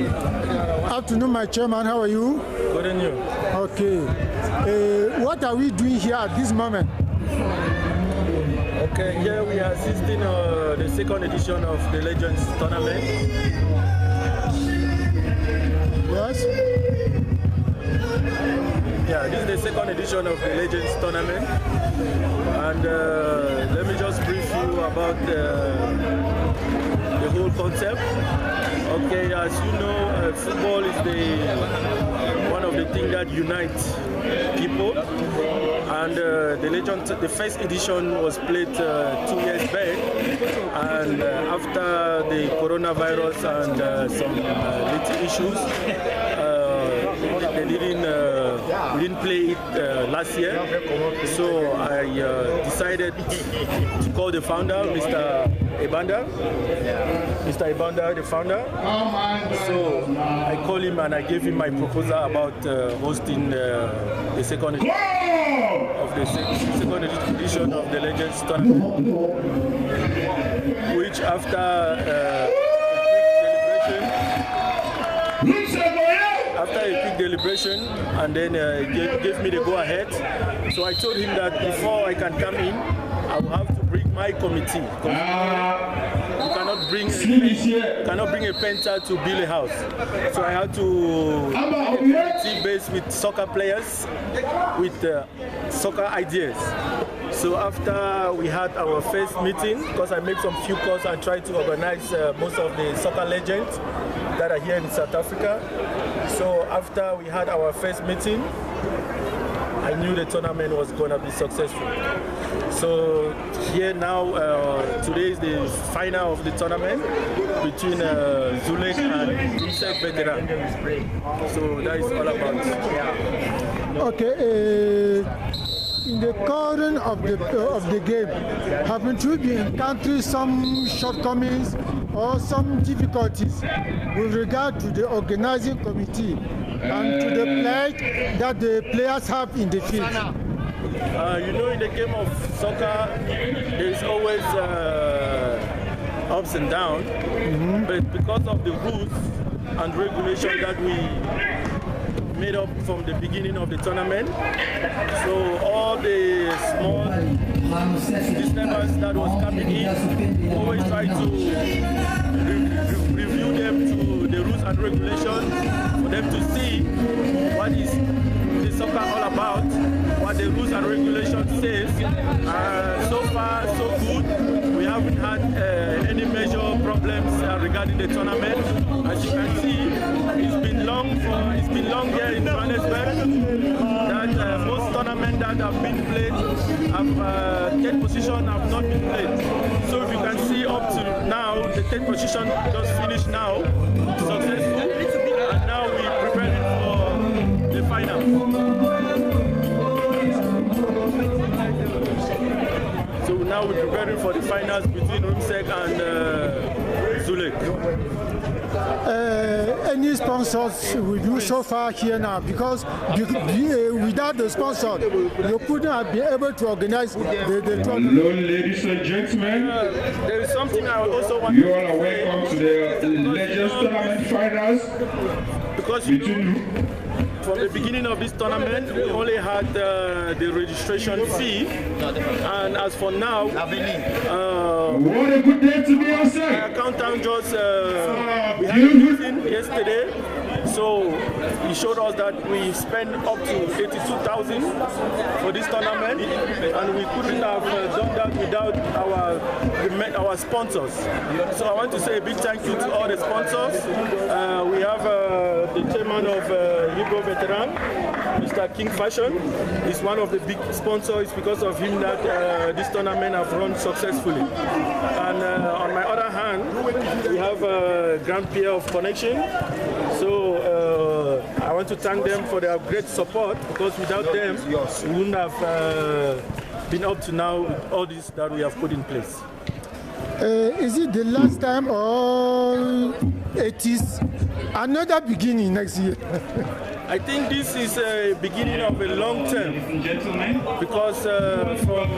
Afternoon, my chairman. How are you? Good, and you? Okay. What are we doing here at this moment? Okay, here we are assisting the second edition of the Legends Tournament. Yes? Yeah, this is the second edition of the Legends Tournament. And let me just brief you about the whole concept. Okay, as you know, football is one of the things that unites people. And the first edition was played 2 years back. And after the coronavirus and some little issues, we didn't play it last year. So I decided to call the founder, Mr. Ebanda, the founder. So I called him and I gave him my proposal about hosting the second edition of the Legends Tournament, which after a quick deliberation, and then gave me the go-ahead. So I told him that before I can come in, I will have to bring my committee. You cannot bring a painter to build a house. So I had to bring a committee based with soccer players, with soccer ideas. So after we had our first meeting, because I made some few calls and tried to organize most of the soccer legends that are here in South Africa. So after we had our first meeting, I knew the tournament was going to be successful. So here now, today is the final of the tournament between Zulek and Insect Veteran. So that is all about it. Okay. In the current of the game, haven't you been encountering some shortcomings or some difficulties with regard to the organizing committee and to the plight that the players have in the field? You know, in the game of soccer, there is always ups and downs, but because of the rules and regulations that we made up from the beginning of the tournament, so all the small members that was coming in, always try to review them to the rules and regulations for them to see what is the soccer all about, what the rules and regulations says. So far, so good. We haven't had any major problems regarding the tournament. As you can see, it's been long here in Johannesburg that most tournaments that have been played have third position have not been played. So if you can see up to now, the third position just finished now, successful, and now we're preparing for the final. So now we're preparing for the finals between Rumsek and Zulek. Any sponsors with you so far here now? Because without the sponsor, you couldn't have been able to organize the tournament. Hello, ladies and gentlemen. There is something I also want to say. You all are welcome to the Legends Tournament finals. Because from the beginning of this tournament, we only had the registration fee, and as for now, what a good day to be outside. My accountant just we had a meeting yesterday, so he showed us that we spent up to 82,000 for this tournament, and we couldn't have done that without our sponsors. So I want to say a big thank you to all the sponsors. We have the chairman of Yugo Veteran, Mr. King Fashion. Is one of the big sponsors. It's because of him that this tournament have run successfully. And on my other hand, we have Grand Pierre of Connection. So I want to thank them for their great support, because without them, we wouldn't have been up to now with all this that we have put in place. Is it the last time, or it is another beginning next year? I think this is a beginning of a long term, because from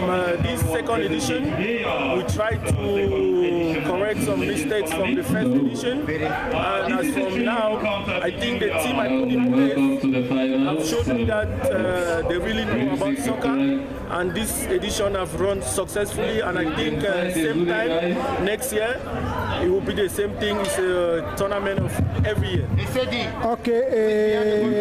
this second edition, we tried to correct some mistakes from the first edition, and as from now, I think the team I put in place have shown me that they really know about soccer, and this edition have run successfully, and I think same time next year it will be the same thing. It's a tournament of every year. Okay,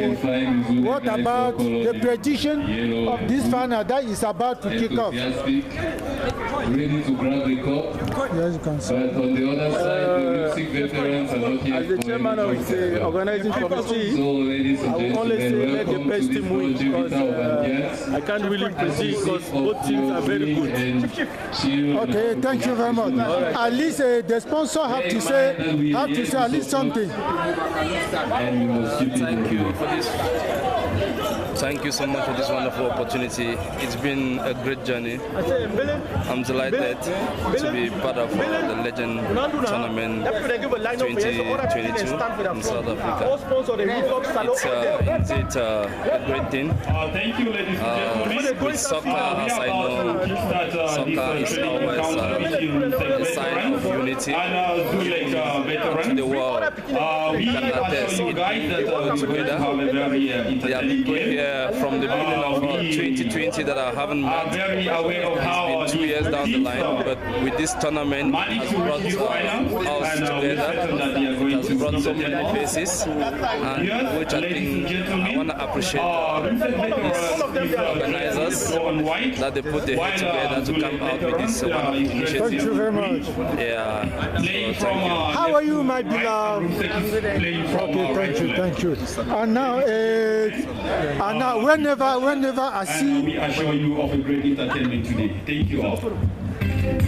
what about the prediction of this final that is about to kick off? Ready to grab the cup. Yes, you can see. But on the other side, the music veterans are not yet. As the chairman of the organizing committee, So, ladies and I will gentlemen, only say let the welcome best to team win, this because I can't really predict because both teams are very good. Okay, thank you very much. At least the sponsor have to say at least something. Thank you for this. Thank you so much for this wonderful opportunity. It's been a great journey. I'm delighted to be part of the Legend Tournament 2022 in South Africa. It's indeed a great thing. Thank you, ladies and gentlemen. With soccer, as I know, soccer is always a sign of unity to the world. We can attest it all together. They have been going here from the beginning of 2020 that I haven't met. It's been 2 years down the line, but with this tournament, it has brought us together. It has brought so many faces, and which I think I want to appreciate these organizers that they put their head together to come out with this initiative. Thank you very much. Yeah, so thank you. How are you, my beloved? Okay, thank you. And now, whenever I see. We assure you of a great entertainment today. Thank you all.